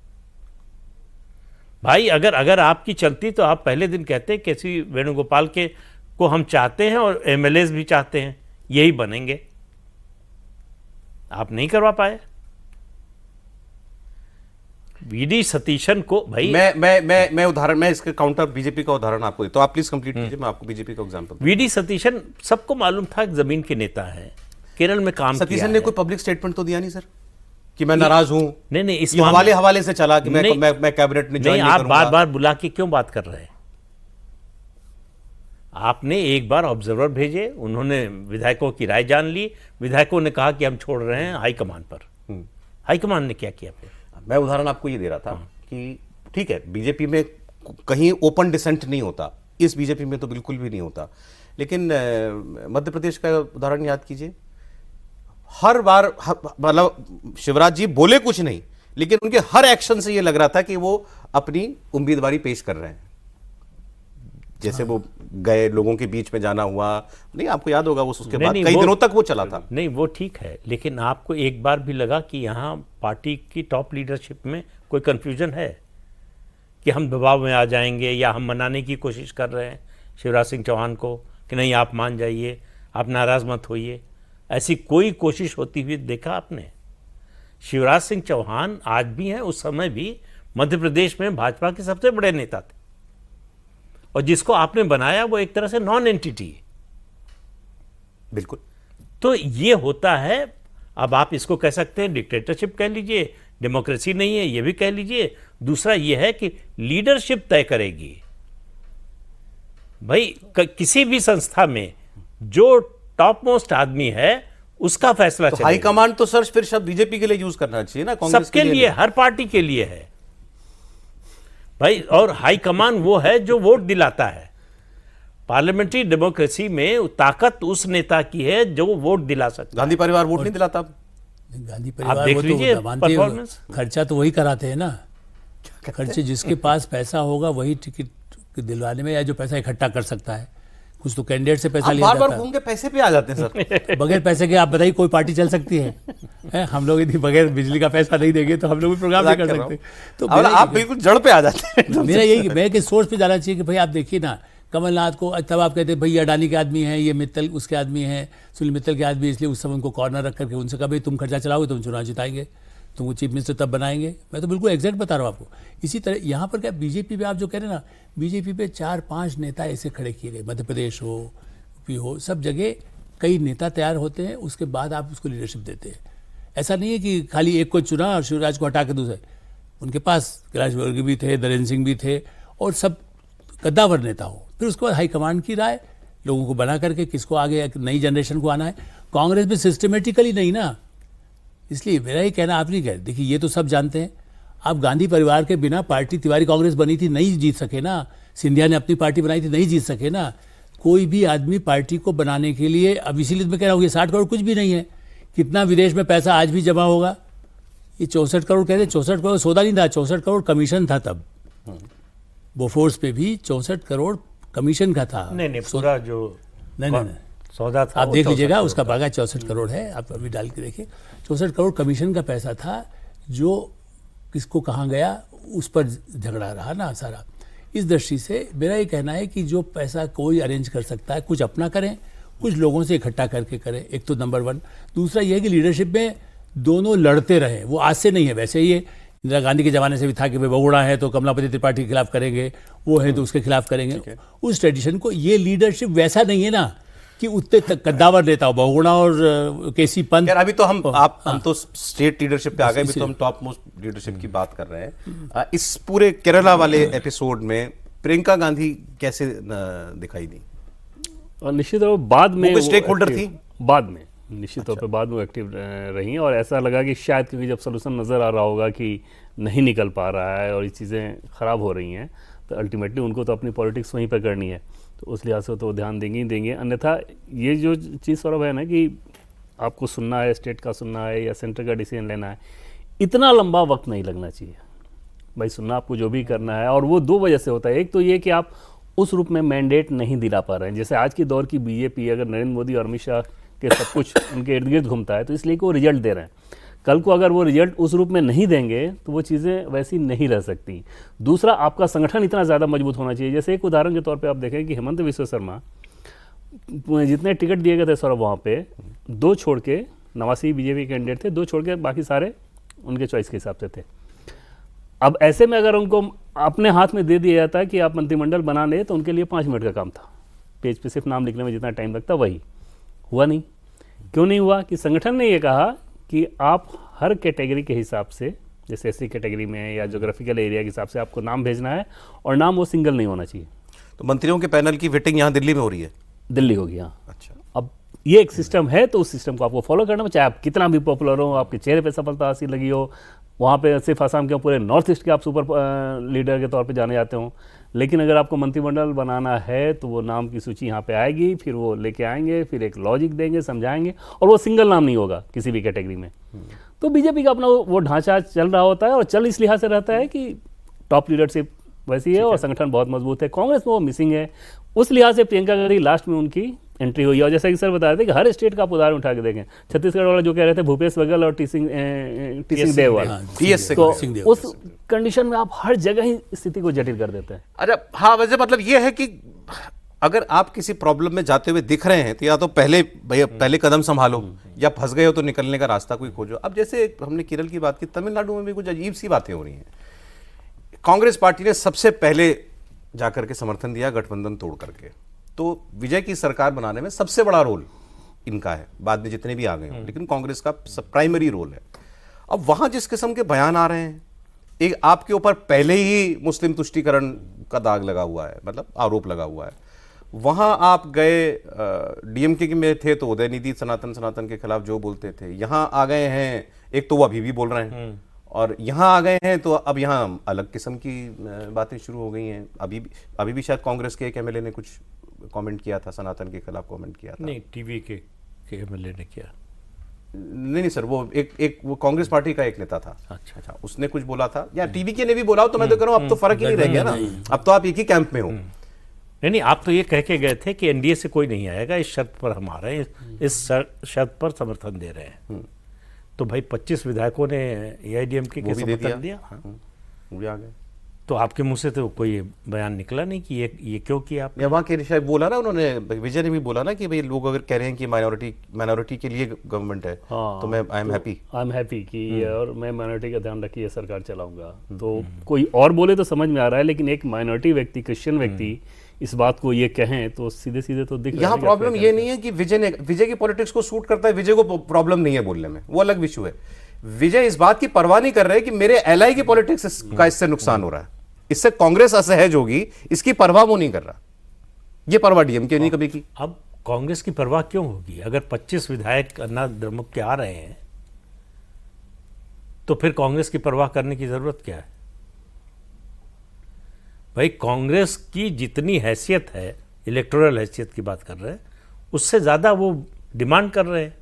भाई। अगर आपकी चलती तो आप पहले दिन कहते हैं कैसी वेणुगोपाल के को हम चाहते हैं और एमएलएस भी चाहते हैं, यही बनेंगे। आप नहीं करवा पाए। वीडी सतीशन को भाई, मैं उदाहरण, मैं इसके काउंटर बीजेपी का उदाहरण आपको देता हूं, आप प्लीज कंप्लीट कीजिए, मैं आपको बीजेपी का एग्जांपल। वीडी सतीशन सबको मालूम था कि जमीन के नेता है, केरल में काम किया सतीशन ने है। कोई पब्लिक स्टेटमेंट तो दिया नहीं सर कि मैं नाराज हूं? नहीं, इस ये हवाले से चला कि नहीं, मैं कैबिनेट में नहीं, ज्वाइन नहीं आप करूंगा। बार बार बुला के क्यों बात कर रहे हैं? आपने एक बार ऑब्जर्वर भेजे, उन्होंने विधायकों की राय जान ली, विधायकों ने कहा कि हम छोड़ रहे हैं हाईकमान पर। हाईकमान ने क्या किया फिर? मैं उदाहरण आपको ये दे रहा था कि ठीक है, बीजेपी में कहीं ओपन डिसेंट नहीं होता, इस बीजेपी में तो बिल्कुल भी नहीं होता, लेकिन मध्य प्रदेश का उदाहरण याद कीजिए। हर बार मतलब शिवराज जी बोले कुछ नहीं, लेकिन उनके हर एक्शन से ये लग रहा था कि वो अपनी उम्मीदवारी पेश कर रहे हैं। जैसे वो गए, लोगों के बीच में जाना हुआ, नहीं आपको याद होगा, वो उसके बाद कई दिनों तक वो चला था। नहीं, वो ठीक है, लेकिन आपको एक बार भी लगा कि यहाँ पार्टी की टॉप लीडरशिप में कोई कंफ्यूजन है कि हम दबाव में आ जाएंगे या हम मनाने की कोशिश कर रहे हैं शिवराज सिंह चौहान को कि नहीं आप मान जाइए, आप नाराज मत होइए? ऐसी कोई कोशिश होती हुई देखा आपने? शिवराज सिंह चौहान आज भी हैं, उस समय भी मध्य प्रदेश में भाजपा के सबसे बड़े नेता थे, और जिसको आपने बनाया वो एक तरह से नॉन एंटिटी है। बिल्कुल। तो ये होता है। अब आप इसको कह सकते हैं डिक्टेटरशिप कह लीजिए, डेमोक्रेसी नहीं है ये भी कह लीजिए। दूसरा ये है कि लीडरशिप तय करेगी भाई। किसी भी संस्था में जो टॉप मोस्ट आदमी है उसका फैसला चलेगा। हाईकमांड तो सर फिर शब्द बीजेपी के लिए यूज करना चाहिए ना, कांग्रेस सबके के लिए, हर पार्टी के लिए है भाई। और हाईकमान वो है जो वोट दिलाता है। पार्लियामेंट्री डेमोक्रेसी में ताकत उस नेता की है जो वोट दिला सकता है। गांधी परिवार वोट नहीं दिलाता। गांधी परिवार देख वो लीजिए तो मानते हैं, परफॉर्मेंस। खर्चा तो वही कराते हैं ना। खर्चे जिसके पास पैसा होगा वही टिकट दिलवाने में, या जो पैसा इकट्ठा कर सकता है। कुछ तो कैंडिडेट से पैसा आप लिया बार बार जाता घूम के पैसे पे आ जाते हैं सर। है। बगैर पैसे के आप बताइए कोई पार्टी चल सकती है? हैं? हम लोग यदि बगैर बिजली का पैसा नहीं देंगे तो हम लोग भी प्रोग्राम नहीं कर सकते। तो और आप बिल्कुल जड़ पे आ जाते हैं। मेरा यही, मैं कि सोर्स पे जाना चाहिए कि भाई आप देखिए ना, कमलनाथ को तब आप कहते हैं भाई अडानी के आदमी हैं, ये मित्तल उसके आदमी हैं, सुनील मित्तल के आदमी, इसलिए उस समय उनको कॉर्नर रख करके उनसे कहा भाई तुम खर्चा चलाओगे तो हम चुनाव जिताएंगे, तुमको चीफ मिनिस्टर तब बनाएंगे। मैं तो बिल्कुल एग्जैक्ट बता रहा हूँ आपको। इसी तरह यहाँ पर क्या बीजेपी पे आप जो कह रहे हैं ना, बीजेपी पे 4-5 नेता ऐसे खड़े किए गए, मध्य प्रदेश हो, यूपी हो, सब जगह कई नेता तैयार होते हैं, उसके बाद आप उसको लीडरशिप देते हैं। ऐसा नहीं है कि खाली एक को चुना और शिवराज को हटा के दूसरे। उनके पास कैलाश विजयवर्गीय भी थे, नरेंद्र सिंह भी थे, और सब कद्दावर नेता हो। फिर उसके बाद हाईकमांड की राय, लोगों को बना करके किसको आगे एक नई जनरेशन को आना है। कांग्रेस में सिस्टमेटिकली नहीं ना, इसलिए मेरा ये कहना, आप नहीं कह, देखिए ये तो सब जानते हैं, आप गांधी परिवार के बिना पार्टी तिवारी कांग्रेस बनी थी, नहीं जीत सके ना। सिंधिया ने अपनी पार्टी बनाई थी, नहीं जीत सके ना। कोई भी आदमी पार्टी को बनाने के लिए, अब इसीलिए मैं कह रहा हूँ ये 60 करोड़ कुछ भी नहीं है। कितना विदेश में पैसा आज भी जमा होगा? ये 64 करोड़ कहते, 64 करोड़ सौदा नहीं था, 64 करोड़ कमीशन था तब। बोफोर्स पे भी 64 करोड़ कमीशन का था। नहीं पूरा जो नहीं सौदा था आप वो देख 64 लीजिएगा, करोड़ उसका था। बागा 64 करोड़ है, आप अभी डाल के देखिए। 64 करोड़ कमीशन का पैसा था, जो किसको कहाँ गया उस पर झगड़ा रहा ना सारा। इस दृष्टि से मेरा ये कहना है कि जो पैसा कोई अरेंज कर सकता है, कुछ अपना करें, कुछ लोगों से इकट्ठा करके करें, एक तो नंबर 1। दूसरा यह है कि लीडरशिप में दोनों लड़ते रहे। वो आज से नहीं है, वैसे ही इंदिरा गांधी के ज़माने से भी था कि भाई बहुगुणा है तो कमलापति त्रिपाठी के खिलाफ करेंगे, वो है तो उसके खिलाफ करेंगे। उस ट्रेडिशन को, ये लीडरशिप वैसा नहीं है ना कि उतने कद्दावर नेता हो, बहुगुणा और केसी पंत। यार अभी तो हम तो स्टेट लीडरशिप पे आ गए, अभी तो हम टॉप मोस्ट लीडरशिप की बात कर रहे हैं। इस पूरे केरला वाले एपिसोड में प्रियंका गांधी कैसे दिखाई दी? और निश्चित तौर पर बाद में वो स्टेक होल्डर active- थी? बाद में निश्चित तौर पे बाद में एक्टिव रही, और ऐसा लगा कि शायद क्योंकि जब सोल्यूशन नज़र आ रहा होगा कि नहीं निकल पा रहा है और ये चीज़ें ख़राब हो रही हैं, तो अल्टीमेटली उनको तो अपनी पॉलिटिक्स वहीं पर करनी है, तो उस लिहाज से तो ध्यान देंगे ही देंगे। अन्यथा ये जो चीज़ सौरभ है ना कि आपको सुनना है, स्टेट का सुनना है या सेंटर का डिसीजन लेना है, इतना लंबा वक्त नहीं लगना चाहिए भाई। सुनना आपको जो भी करना है, और वो 2 वजह से होता है। एक तो ये कि आप उस रूप में मैंडेट नहीं दिला पा रहे हैं। जैसे आज की दौर की बीजेपी, अगर नरेंद्र मोदी और अमित शाह के सब कुछ उनके इर्द गिर्द घूमता है, तो इसलिए कि वो रिजल्ट दे रहे हैं। कल को अगर वो रिजल्ट उस रूप में नहीं देंगे तो वो चीज़ें वैसी नहीं रह सकती। दूसरा, आपका संगठन इतना ज़्यादा मजबूत होना चाहिए। जैसे एक उदाहरण के तौर पे आप देखें कि हेमंत विश्व शर्मा, जितने टिकट दिए गए थे सौरभ, वहाँ पे 2 छोड़ के, 89 बीजेपी कैंडिडेट थे, 2 छोड़ के बाकी सारे उनके चॉइस के हिसाब से थे। अब ऐसे में अगर उनको अपने हाथ में दे दिया जाता है कि आप मंत्रिमंडल बना लें, तो उनके लिए 5 मिनट का काम था। पेज पे सिर्फ नाम लिखने में जितना टाइम लगता वही हुआ नहीं। क्यों नहीं हुआ? कि संगठन ने ये कहा कि आप हर कैटेगरी के हिसाब से, जैसे एससी कैटेगरी में या ज्योग्राफिकल एरिया के हिसाब से आपको नाम भेजना है, और नाम वो सिंगल नहीं होना चाहिए। तो मंत्रियों के पैनल की वेटिंग यहाँ दिल्ली में हो रही है? दिल्ली हो गया। अच्छा, अब ये एक सिस्टम है, तो उस सिस्टम को आपको फॉलो करना, चाहे आप कितना भी पॉपुलर हो, आपके चेहरे पे सफलता हासिल लगी हो, वहाँ पे सिर्फ असम के पूरे नॉर्थ ईस्ट के आप सुपर लीडर के तौर पे जाने जाते हो, लेकिन अगर आपको मंत्रिमंडल बनाना है तो वो नाम की सूची यहाँ पे आएगी, फिर वो लेके आएंगे, फिर एक लॉजिक देंगे, समझाएंगे, और वो सिंगल नाम नहीं होगा किसी भी कैटेगरी में। तो बीजेपी का अपना वो ढांचा चल रहा होता है, और चल इस लिहाज से रहता है कि टॉप लीडरशिप वैसी है और संगठन बहुत मजबूत है। कांग्रेस में वो मिसिंग है। उस लिहाज से प्रियंका गांधी लास्ट में उनकी एंट्री हुई। और जैसा कि सर बता रहे थे कि हर स्टेट का आप उदाहरण उठा के देखें, छत्तीसगढ़ वाला जो कह रहे थे भूपेश बघेल और टी सिंह देव वाला, TS तो सिंह उस कंडीशन में आप हर जगह ही स्थिति को जटिल कर देते हैं। अच्छा, हाँ, वैसे मतलब ये है कि अगर आप किसी प्रॉब्लम में जाते हुए दिख रहे हैं तो या तो पहले भैया पहले कदम संभालो, या फंस गए हो तो निकलने का रास्ता कोई खोजो। अब जैसे हमने केरल की बात की, तमिलनाडु में भी कुछ अजीब सी बातें हो रही हैं। कांग्रेस पार्टी ने सबसे पहले जाकर के समर्थन दिया गठबंधन तोड़ करके, तो विजय की सरकार बनाने में सबसे बड़ा रोल इनका है, बाद में जितने भी आ गए हों, लेकिन कांग्रेस का प्राइमरी रोल है। अब वहां जिस किस्म के बयान आ रहे हैं, एक आपके ऊपर पहले ही मुस्लिम तुष्टीकरण का दाग लगा हुआ है, मतलब आरोप लगा हुआ है। वहां आप गए, डीएमके में थे तो उदयनिधि सनातन के खिलाफ जो बोलते थे, यहां आ गए हैं, एक तो वो अभी भी बोल रहे हैं, और यहाँ आ गए हैं तो अब यहाँ अलग किस्म की बातें शुरू हो गई हैं। अभी भी शायद कांग्रेस के एक एमएलए ने कुछ कमेंट किया था, सनातन के खिलाफ कमेंट किया था। नहीं, टीवी के एमएलए ने किया। नहीं सर, वो एक वो कांग्रेस पार्टी का एक नेता था। अच्छा, उसने कुछ बोला था, या टीवी के ने भी बोला हो, तो मैं तो कह रहा हूँ अब तो फर्क ही नहीं रह गया ना, अब तो आप एक ही कैंप में हो। नहीं, आप तो ये कह के गए थे कि एनडीए से कोई नहीं आएगा, इस शर्त पर हम आ रहे हैं, इस शर्त पर समर्थन दे रहे हैं। तो भाई 25 विधायकों ने एआईडीएमके के समर्थन दिया। वो भी आ गए। तो आपके मुंह से तो कोई बयान निकला नहीं कि ये क्यों किया आपने? या वहाँ के शायद बोला ना उन्होंने, विजय ने भी बोला ना कि भाई लोग अगर कह रहे हैं कि माइनॉरिटी के लिए गवर्नमेंट है, हाँ, तो मैं आई एम हैप्पी कि और मैं माइनॉरिटी का ध्यान रखिए सरकार चलाऊंगा। तो कोई और बोले तो समझ में आ रहा है, लेकिन एक माइनॉरिटी व्यक्ति, क्रिश्चियन व्यक्ति इस बात को ये कहें तो सीधे सीधे तो दिख रहा है। यहाँ कि प्रॉब्लम आप ये नहीं है कि विजय की पॉलिटिक्स को सूट करता है, विजय को प्रॉब्लम नहीं है बोलने में, वो अलग इशू है। विजय इस बात की परवाह नहीं कर रहे कि मेरे एलआई की पॉलिटिक्स का इससे नुकसान हो रहा है, इससे कांग्रेस असहज होगी, इसकी परवाह वो नहीं कर रहा। ये परवाह डीएमके नहीं कभी की। अब कांग्रेस की परवाह क्यों होगी? अगर 25 विधायक अन्ना द्रमुक के आ रहे हैं तो फिर कांग्रेस की परवाह करने की जरूरत क्या है? भाई कांग्रेस की जितनी हैसियत है, इलेक्टोरल हैसियत की बात कर रहे हैं, उससे ज्यादा वो डिमांड कर रहे हैं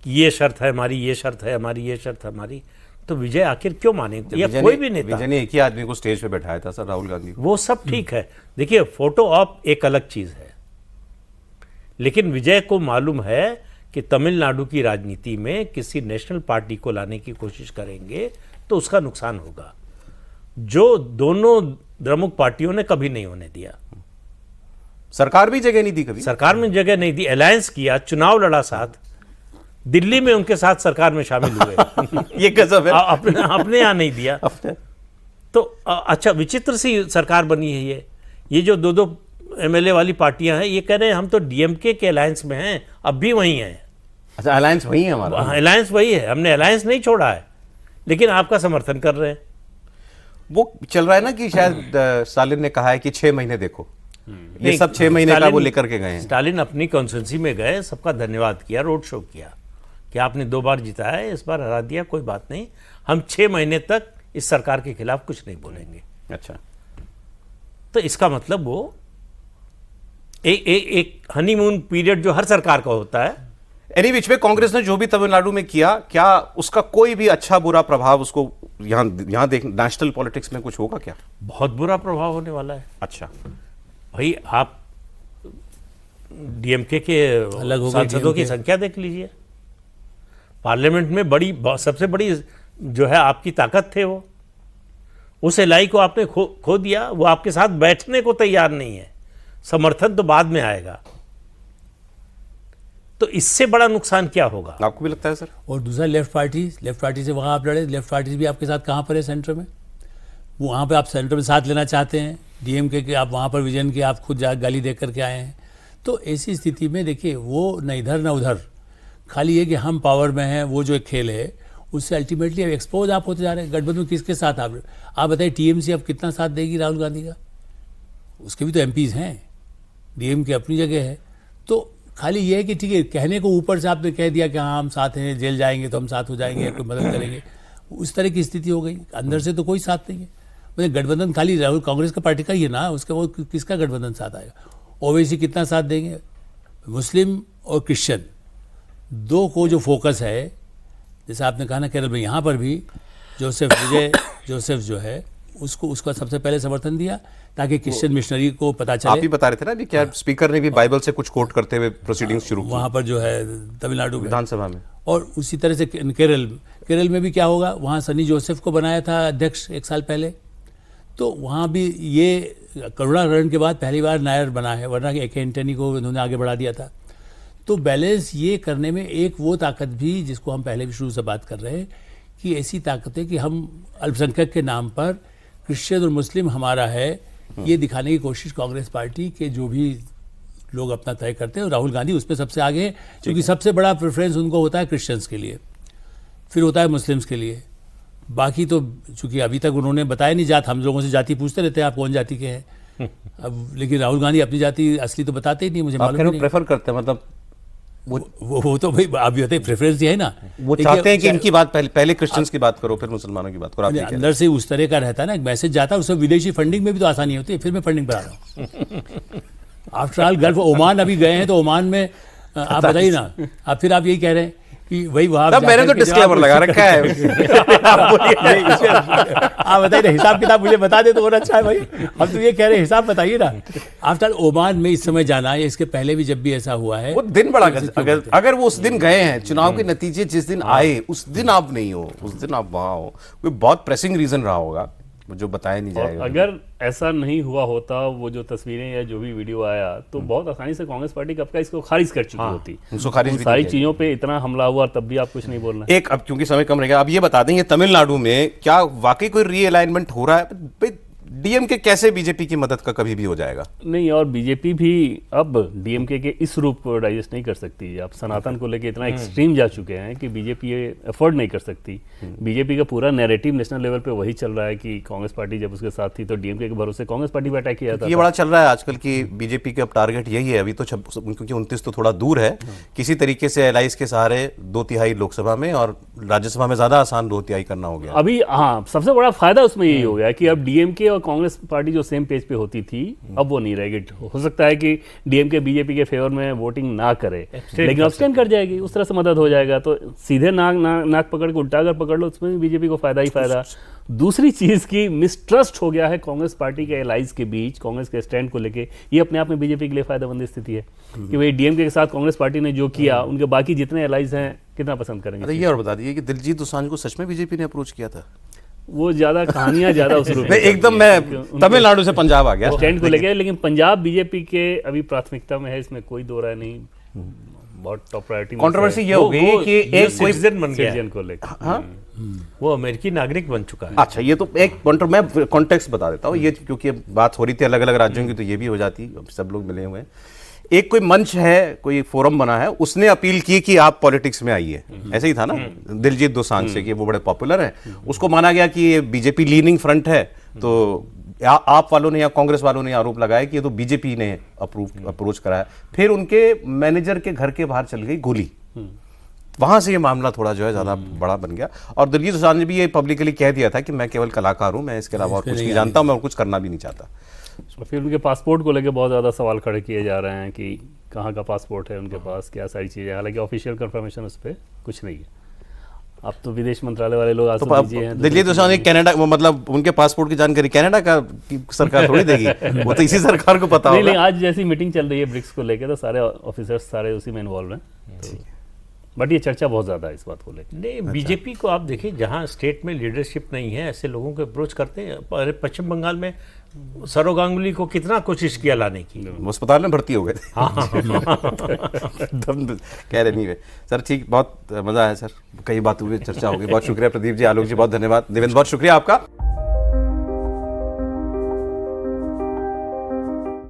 कि ये शर्त है हमारी, ये शर्त है हमारी, ये शर्त है हमारी। तो विजय आखिर क्यों मानेंगे? या कोई भी नेता। विजय ने एक ही आदमी को स्टेज पे बैठाया था सर, राहुल गांधी को। वो सब ठीक है, देखिए फोटो ऑप एक अलग चीज है, लेकिन विजय को मालूम है कि तमिलनाडु की राजनीति में किसी नेशनल पार्टी को लाने की कोशिश करेंगे तो उसका नुकसान होगा, जो दोनों द्रमुक पार्टियों ने कभी नहीं होने दिया। सरकार भी जगह नहीं दी कभी, सरकार में जगह नहीं दी, अलायंस किया, चुनाव लड़ा साथ, दिल्ली में उनके साथ सरकार में शामिल हुए। ये गजब है। अपने यहाँ नहीं दिया। तो अच्छा विचित्र सी सरकार बनी है ये जो दो एमएलए वाली पार्टियां हैं, ये कह रहे हैं हम तो डीएमके के अलायंस में हैं, अब भी वही हैं। अच्छा अलायंस वही है हमारा? अलायंस वही है, हमने अलायंस नहीं छोड़ा है, लेकिन आपका समर्थन कर रहे हैं। वो चल रहा है ना कि शायद स्टालिन ने कहा है कि 6 महीने देखो, ये सब 6 महीने का वो लेकर के गए हैं। स्टालिन अपनी कॉन्स्टिट्यूंसी में गए, सबका धन्यवाद किया, रोड शो किया कि आपने 2 बार जिताया है, इस बार हरा दिया, कोई बात नहीं, हम 6 महीने तक इस सरकार के खिलाफ कुछ नहीं बोलेंगे। अच्छा, तो इसका मतलब वो एक हनीमून पीरियड जो हर सरकार का होता है। एनी विच में कांग्रेस ने जो भी तमिलनाडु में किया, क्या उसका कोई भी अच्छा बुरा प्रभाव उसको यहाँ देख नेशनल पॉलिटिक्स में कुछ होगा क्या? बहुत बुरा प्रभाव होने वाला है। अच्छा भाई आप डीएमके के सांसदों की संख्या देख लीजिए, पार्लियामेंट में सबसे बड़ी जो है आपकी ताकत थे वो, उस एलआई को आपने खो दिया, वो आपके साथ बैठने को तैयार नहीं है, समर्थन तो बाद में आएगा। तो इससे बड़ा नुकसान क्या होगा? आपको भी लगता है सर? और दूसरा लेफ्ट पार्टी से वहाँ आप लड़े, लेफ्ट पार्टी भी आपके साथ कहाँ पर है? सेंटर में। वहाँ पे आप सेंटर में साथ लेना चाहते हैं डीएमके के, आप वहाँ पर विजन के आप खुद गाली दे करके आए हैं। तो ऐसी स्थिति में देखिए वो न इधर न उधर, खाली ये कि हम पावर में हैं, वो जो एक खेल है उससे अल्टीमेटली अब एक्सपोज आप होते जा रहे हैं। गठबंधन किसके साथ? आप बताइए टीएमसी अब कितना साथ देगी राहुल गांधी का? उसके भी तो एमपीज हैं, डीएमके अपनी जगह है। तो खाली ये है कि ठीक है, कहने को ऊपर से आपने कह दिया कि हाँ हम साथ हैं, जेल जाएंगे तो हम साथ हो जाएंगे, कोई मदद करेंगे, उस तरह की स्थिति हो गई। अंदर से तो कोई साथ नहीं है। मतलब गठबंधन खाली राहुल कांग्रेस का पार्टी का ही है ना, उसका वो किसका गठबंधन साथ आएगा? ओवैसी कितना साथ देंगे? मुस्लिम और क्रिश्चियन दो को जो फोकस है, जैसे आपने कहा ना केरल में, यहाँ पर भी जोसेफ जो है उसका सबसे पहले समर्थन दिया ताकि क्रिश्चियन मिशनरी को पता चले। आप ही बता रहे थे ना अभी, क्या स्पीकर ने भी बाइबल से कुछ कोट करते हुए प्रोसीडिंग्स शुरू की वहाँ पर जो है तमिलनाडु विधानसभा में। और उसी तरह से केरल में भी क्या होगा, वहाँ सनी जोसेफ को बनाया था अध्यक्ष 1 साल पहले, तो वहाँ भी ये करुणाकरण के बाद पहली बार नायर बना है, वरना AK एंटनी को उन्होंने आगे बढ़ा दिया था। तो बैलेंस ये करने में एक वो ताकत भी, जिसको हम पहले भी शुरू से बात कर रहे हैं कि ऐसी ताकत है कि हम अल्पसंख्यक के नाम पर क्रिश्चियन और मुस्लिम हमारा है, ये दिखाने की कोशिश कांग्रेस पार्टी के जो भी लोग अपना तय करते हैं, और राहुल गांधी उसमें सबसे आगे हैं, क्योंकि सबसे बड़ा प्रेफरेंस उनको होता है क्रिश्चियंस के लिए, फिर होता है मुस्लिम्स के लिए। बाकी तो चूंकि अभी तक उन्होंने बताया नहीं जात, हम लोगों से जाति पूछते रहते हैं आप कौन जाति के हैं, अब लेकिन राहुल गांधी अपनी जाति असली तो बताते ही नहीं, मुझे मालूम नहीं। प्रेफर करते हैं मतलब वो तो भाई अभी होते प्रेफरेंस ये है ना, वो चाहते हैं कि इनकी बात पहले क्रिश्चियंस की बात करो, फिर मुसलमानों की बात करो। आप अंदर से उस तरह का रहता है ना, मैसेज जाता है, उससे विदेशी फंडिंग में भी तो आसानी होती है। फिर मैं फंडिंग पर आ रहा हूँ। आफ्टर ऑल गल्फ ओमान अभी गए हैं, तो ओमान में आप बताइए ना, आप यही कह रहे हैं कि वही वहां तब मैंने तो डिस्क्लेमर लगा रखा है। आप बताइए ना, हिसाब किताब मुझे बता दे तो और अच्छा है भाई। हम तो ये कह रहे हैं, हिसाब बताइए ना। आफ्टर ओमान में इस समय जाना है, इसके पहले भी जब भी ऐसा हुआ है, वो दिन बड़ा अगर वो उस दिन गए हैं, चुनाव के नतीजे जिस दिन आए उस दिन आप नहीं हो, उस दिन आप वहां हो, कोई बहुत प्रेसिंग रीजन रहा होगा जो बताया नहीं और जाएगा। अगर ऐसा नहीं हुआ होता, वो जो तस्वीरें या जो भी वीडियो आया, तो बहुत आसानी से कांग्रेस पार्टी कब का इसको खारिज कर चुकी होती। उसको खारिज उन भी सारी नहीं चीजों पे इतना हमला हुआ, तब भी आप कुछ नहीं बोल रहे। एक अब क्योंकि समय कम रहेगा, अब ये बता देंगे तमिलनाडु में क्या वाकई कोई रीअलाइनमेंट हो रहा है? डीएमके कैसे बीजेपी की मदद का कभी भी हो जाएगा? नहीं, और बीजेपी भी अब डीएमके के इस रूप को डाइजेस्ट नहीं कर सकती। अब सनातन को लेके इतना एक्सट्रीम जा चुके हैं कि बीजेपी ये अफोर्ड नहीं कर सकती। बीजेपी का पूरा नैरेटिव नेशनल लेवल पे वही चल रहा है कि कांग्रेस पार्टी जब उसके साथ थी तो डीएमके के भरोसे कांग्रेस पार्टी पे अटैक किया था। ये बड़ा चल रहा है आजकल की बीजेपी के अब टारगेट यही है। अभी तो क्योंकि 29 तो थोड़ा दूर है, किसी तरीके से एलाइज के सहारे 2/3 लोकसभा में और राज्यसभा में ज्यादा आसान 2/3 करना हो गया अभी। हाँ, सबसे बड़ा फायदा उसमें यही हो गया कि अब डीएमके और कांग्रेस पार्टी जो सेम पेज पे होती थी, अब वो नहीं रहेगी। हो सकता है कि डीएमके बीजेपी के फेवर में वोटिंग ना करे, लेकिन अब्सटेन कर जाएगी, उस तरह से मदद हो जाएगा। तो सीधे नाक पकड़ के उल्टा अगर पकड़ लो, उसमें भी बीजेपी को फायदा ही फायदा। दूसरी चीज की मिसट्रस्ट हो गया है कांग्रेस पार्टी के एलाइज के बीच, कांग्रेस के स्टैंड को लेके। ये अपने आप में बीजेपी के लिए फायदेमंद स्थिति है कि भाई डीएमके के साथ कांग्रेस पार्टी ने जो किया, उनके बाकी जितने एलाइज हैं कितना पसंद करेंगे। अरे ये और बता दीजिए कि दिलजीत दोसांझ को सच में बीजेपी ने अप्रोच किया था? वो ज्यादा कहानियां ज्यादा उस रूप में एकदम मैं तमिलनाडु से पंजाब आ गया स्टैंड को लेके। लेकिन पंजाब बीजेपी के अभी प्राथमिकता में है, इसमें कोई दो राय नहीं। बहुत टॉप प्रायोरिटी। कंट्रोवर्सी ये हो गई कि एक कोई सिटीजन बन गया है, सिटीजन को लेकर। वो अमेरिकी नागरिक बन चुका है। अच्छा, ये तो एक मैं कॉन्टेक्स्ट बता देता हूँ। ये क्योंकि अब बात हो रही थी अलग अलग राज्यों की, तो ये भी हो जाती, सब लोग मिले हुए हैं। एक कोई मंच है, कोई फोरम बना है, उसने अपील की कि आप पॉलिटिक्स में आइए, ऐसे ही था ना दिलजीत दोसांझ से, कि वो बड़े पॉपुलर हैं। उसको माना गया कि ये बीजेपी लीनिंग फ्रंट है, तो आप वालों ने या कांग्रेस वालों ने आरोप लगाया कि ये तो बीजेपी ने अप्रोच कराया। फिर उनके मैनेजर के घर के बाहर चल गई गोली, वहां से ये मामला थोड़ा जो है ज्यादा बड़ा बन गया। और दिलजीत दोसांझ ने भी ये पब्लिकली कह दिया था कि मैं केवल कलाकार हूं, मैं इसके अलावा और कुछ नहीं जानता हूं, मैं और कुछ करना भी नहीं चाहता। और फिर उनके पासपोर्ट को लेकर बहुत ज़्यादा सवाल खड़े किए जा रहे हैं कि कहाँ का पासपोर्ट है उनके पास, क्या सारी चीज़ें। हालांकि ऑफिशियल कंफर्मेशन उस पर कुछ नहीं है। अब तो विदेश मंत्रालय वाले लोग तो दिल्लीत दोसांझ कनाडा, मतलब उनके पासपोर्ट की जानकारी कनाडा का की सरकार थोड़ी देगी, वो तो इसी सरकार को पता होगा। नहीं, आज जैसी मीटिंग चल रही है ब्रिक्स को लेकर, तो सारे ऑफिसर्स सारे उसी में इन्वॉल्व हैं। तो बट ये चर्चा बहुत ज़्यादा है इस बात को लेकर। नहीं, बीजेपी को आप देखिए, जहाँ स्टेट में लीडरशिप नहीं है, ऐसे लोगों को अप्रोच करते हैं। अरे पश्चिम बंगाल में सौरव गांगुली को कितना कोशिश किया लाने की, वो अस्पताल में भर्ती हो गए थे। कह रहे नहीं वे सर। ठीक, बहुत मजा आया सर, कई बातों पे चर्चा होगी। बहुत शुक्रिया प्रदीप जी, आलोक जी बहुत धन्यवाद, देवेंद्र बहुत शुक्रिया आपका।